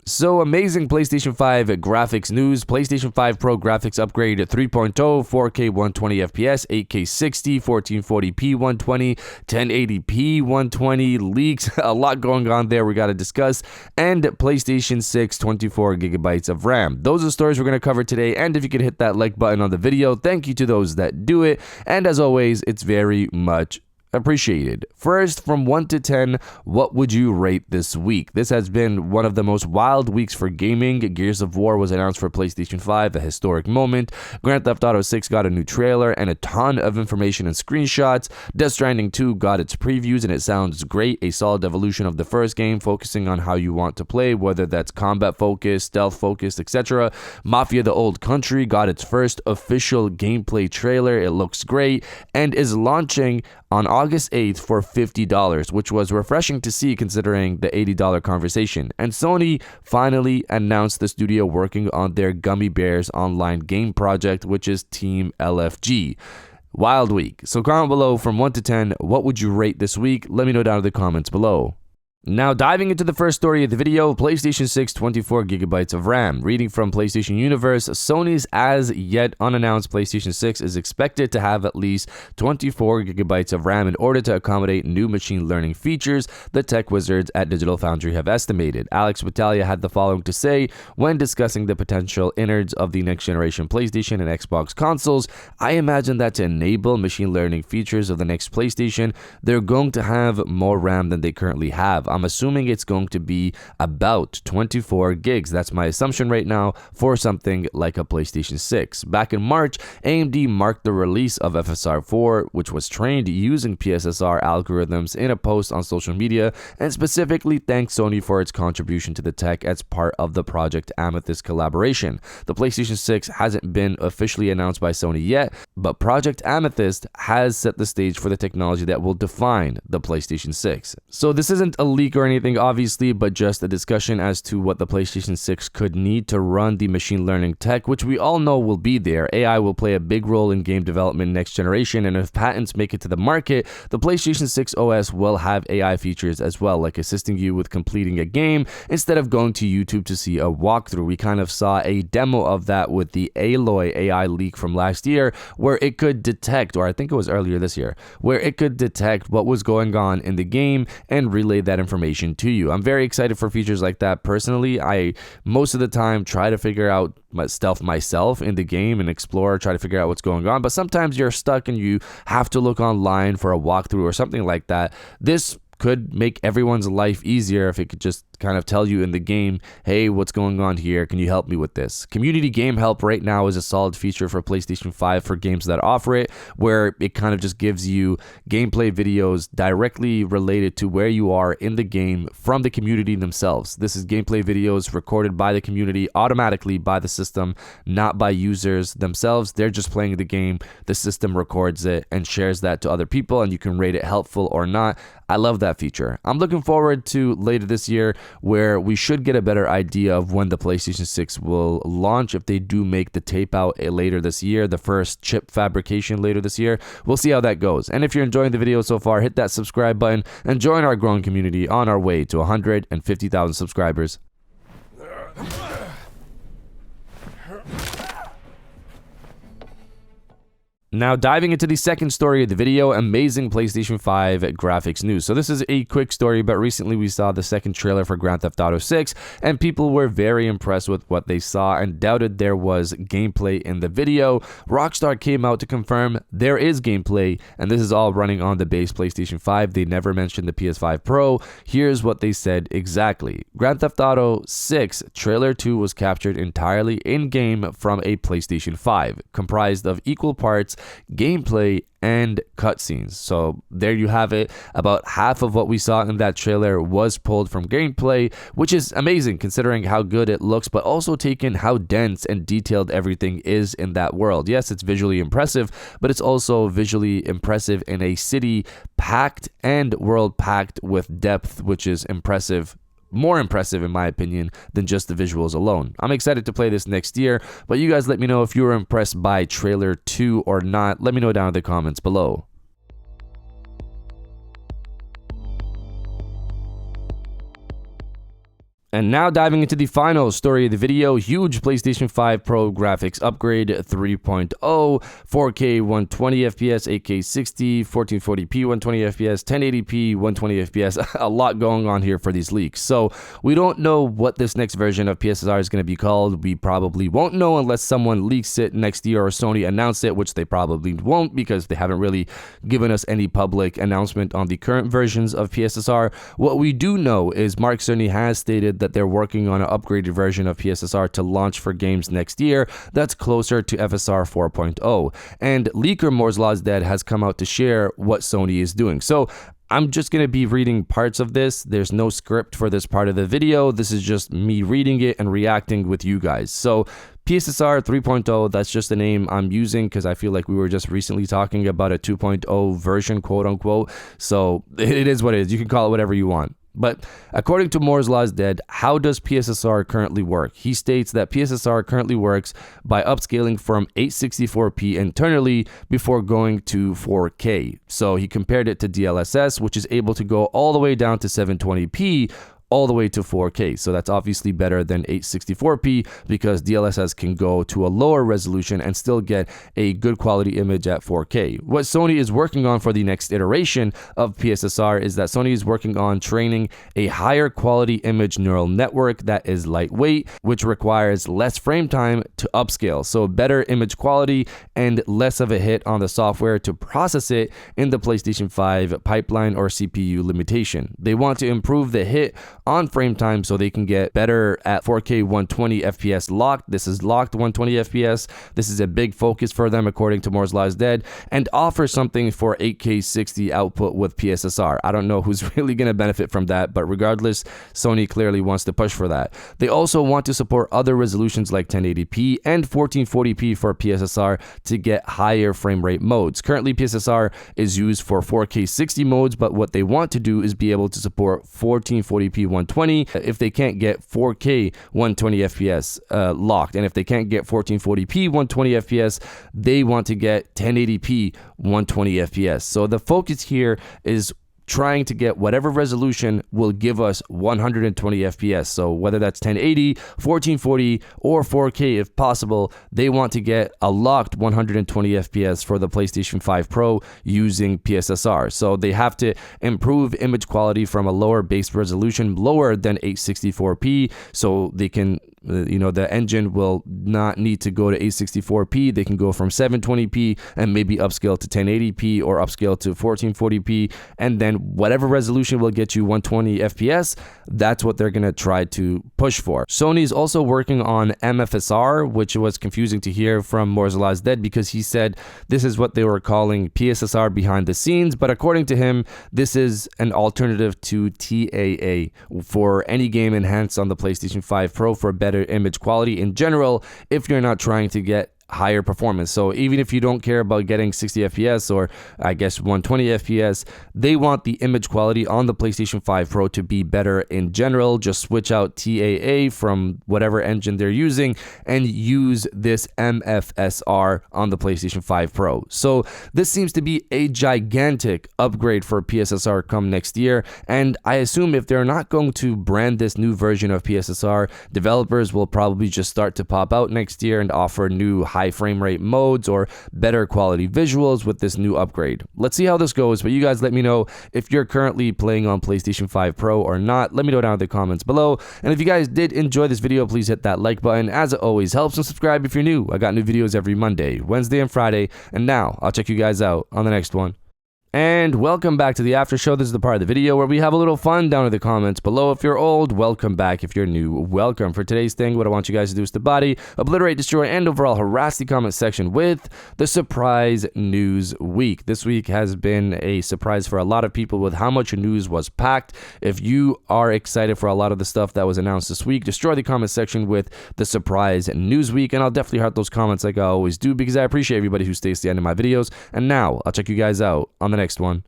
So amazing PlayStation 5 graphics news. PlayStation 5 Pro Graphics Upgrade 3.0, 4K 120 FPS, 8K 60, 1440p 120, 1080p 120, leaks, a lot going on there we got to discuss, and PlayStation 6 24 gigabytes of RAM. Those are the stories we're going to cover today, and if you could hit that like button on the video, thank you to those that do it, and as always, it's very much appreciated. First, from 1 to 10, what would you rate this week? This has been one of the most wild weeks for gaming. Gears of War was announced for PlayStation 5, a historic moment. Grand Theft Auto 6 got a new trailer and a ton of information and screenshots. Death Stranding 2 got its previews and it sounds great, a solid evolution of the first game, focusing on how you want to play, whether that's combat focused, stealth focused, etc. Mafia: The Old Country got its first official gameplay trailer. It looks great and is launching on August 8th for $50, which was refreshing to see considering the $80 conversation. And Sony finally announced the studio working on their Gummy Bears online game project, which is Team LFG. Wild week. So comment below from 1 to 10, what would you rate this week? Let me know down in the comments below. Now diving into the first story of the video, PlayStation 6 24 gigabytes of RAM. Reading from PlayStation Universe, Sony's as yet unannounced PlayStation 6 is expected to have at least 24 gigabytes of RAM in order to accommodate new machine learning features, the tech wizards at Digital Foundry have estimated. Alex Battaglia had the following to say when discussing the potential innards of the next generation PlayStation and Xbox consoles. I imagine that to enable machine learning features of the next PlayStation, they're going to have more RAM than they currently have. I'm assuming it's going to be about 24 gigs. That's my assumption right now for something like a PlayStation 6. Back in March, AMD marked the release of FSR 4, which was trained using PSSR algorithms, in a post on social media, and specifically thanked Sony for its contribution to the tech as part of the Project Amethyst collaboration. The PlayStation 6 hasn't been officially announced by Sony yet, but Project Amethyst has set the stage for the technology that will define the PlayStation 6. So this isn't a leak or anything obviously, but just a discussion as to what the PlayStation 6 could need to run the machine learning tech, which we all know will be there. AI will play a big role in game development next generation, and if patents make it to the market, the PlayStation 6 OS will have AI features as well, like assisting you with completing a game instead of going to YouTube to see a walkthrough. We kind of saw a demo of that with the Aloy AI leak from last year, where it could detect, or I think it was earlier this year, where it could detect what was going on in the game and relay that information to you. I'm very excited for features like that personally. I most of the time try to figure out my stuff myself in the game and explore, try to figure out what's going on, but sometimes you're stuck and you have to look online for a walkthrough or something like that. This could make everyone's life easier if it could just kind of tell you in the game, hey, what's going on here? Can you help me with this? Community Game Help right now is a solid feature for PlayStation 5 for games that offer it, where it kind of just gives you gameplay videos directly related to where you are in the game from the community themselves. This is gameplay videos recorded by the community automatically by the system, not by users themselves. They're just playing the game. The system records it and shares that to other people, and you can rate it helpful or not. I love that feature. I'm looking forward to later this year, where we should get a better idea of when the PlayStation 6 will launch, if they do make the tape out later this year, the first chip fabrication later this year. We'll see how that goes. And if you're enjoying the video so far, hit that subscribe button and join our growing community on our way to 150,000 subscribers. Now diving into the second story of the video, amazing PlayStation 5 graphics news. So this is a quick story, but recently we saw the second trailer for Grand Theft Auto 6, and people were very impressed with what they saw and doubted there was gameplay in the video. Rockstar came out to confirm there is gameplay, and this is all running on the base PlayStation 5. They never mentioned the PS5 Pro. Here's what they said exactly. Grand Theft Auto 6 Trailer 2 was captured entirely in-game from a PlayStation 5, comprised of equal parts gameplay and cutscenes. So there you have it. About half of what we saw in that trailer was pulled from gameplay, which is amazing considering how good it looks, but also taken how dense and detailed everything is in that world. Yes, it's visually impressive, but it's also visually impressive in a city packed and world packed with depth, which is impressive. More impressive in my opinion than just the visuals alone. I'm excited to play this next year, but you guys let me know if you were impressed by trailer 2 or not. Let me know down in the comments below. And now diving into the final story of the video, huge PlayStation 5 Pro Graphics Upgrade 3.0, 4K 120 FPS, 8K 60, 1440p 120 FPS, 1080p 120 FPS, a lot going on here for these leaks. So we don't know what this next version of PSSR is going to be called. We probably won't know unless someone leaks it next year or Sony announce it, which they probably won't because they haven't really given us any public announcement on the current versions of PSSR. What we do know is Mark Cerny has stated that they're working on an upgraded version of PSSR to launch for games next year that's closer to FSR 4.0. And leaker Moore's Law is Dead has come out to share what Sony is doing. So I'm just going to be reading parts of this. There's no script for this part of the video. This is just me reading it and reacting with you guys. So PSSR 3.0, that's just the name I'm using because I feel like we were just recently talking about a 2.0 version, quote unquote. So it is what it is. You can call it whatever you want. But according to Moore's Law is Dead, how does PSSR currently work? He states that PSSR currently works by upscaling from 864p internally before going to 4K. So he compared it to DLSS, which is able to go all the way down to 720p, all the way to 4K. So that's obviously better than 864p because DLSS can go to a lower resolution and still get a good quality image at 4K. What Sony is working on for the next iteration of PSSR is that Sony is working on training a higher quality image neural network that is lightweight, which requires less frame time to upscale. So better image quality and less of a hit on the software to process it in the PlayStation 5 pipeline or CPU limitation. They want to improve the hit on frame time so they can get better at 4K 120 FPS locked. This is locked 120 FPS. This is a big focus for them according to Moore's Law is Dead, and offer something for 8K 60 output with PSSR. I don't know who's really going to benefit from that, but regardless, Sony clearly wants to push for that. They also want to support other resolutions like 1080p and 1440p for PSSR to get higher frame rate modes. Currently, PSSR is used for 4K 60 modes, but what they want to do is be able to support 1440p 120 if they can't get 4K 120 FPS locked. And if they can't get 1440p 120 FPS, they want to get 1080p 120 FPS. So the focus here is trying to get whatever resolution will give us 120 FPS. So whether that's 1080, 1440, or 4K if possible, they want to get a locked 120 FPS for the PlayStation 5 Pro using PSSR. So they have to improve image quality from a lower base resolution, lower than 864p, so they can the engine will not need to go to 864p. They can go from 720p and maybe upscale to 1080p or upscale to 1440p, and then whatever resolution will get you 120 FPS, that's what they're going to try to push for. Sony is also working on MFSR, which was confusing to hear from Moore's Law is Dead because he said this is what they were calling PSSR behind the scenes, but according to him, this is an alternative to TAA for any game enhanced on the PlayStation 5 Pro for better image quality in general if you're not trying to get higher performance. So even if you don't care about getting 60 FPS or I guess 120 FPS, they want the image quality on the PlayStation 5 Pro to be better in general. Just switch out TAA from whatever engine they're using and use this MFSR on the PlayStation 5 Pro. So this seems to be a gigantic upgrade for PSSR come next year, and I assume if they're not going to brand this new version of PSSR, developers will probably just start to pop out next year and offer new high frame rate modes or better quality visuals with this new upgrade. Let's see how this goes, but you guys let me know if you're currently playing on PlayStation 5 Pro or not. Let me know down in the comments below, and if you guys did enjoy this video, please hit that like button as it always helps, and subscribe if you're new. I got new videos every Monday, Wednesday, and Friday, and now I'll check you guys out on the next one. And welcome back to the after show. This is the part of the video where we have a little fun down in the comments below. If you're old, welcome back. If you're new, welcome. For today's thing, what I want you guys to do is to body, obliterate, destroy, and overall harass the comment section with the surprise news week. This week has been a surprise for a lot of people with how much news was packed. If you are excited for a lot of the stuff that was announced this week, destroy the comment section with the surprise news week, and I'll definitely heart those comments like I always do because I appreciate everybody who stays to the end of my videos. And now I'll check you guys out on the next one.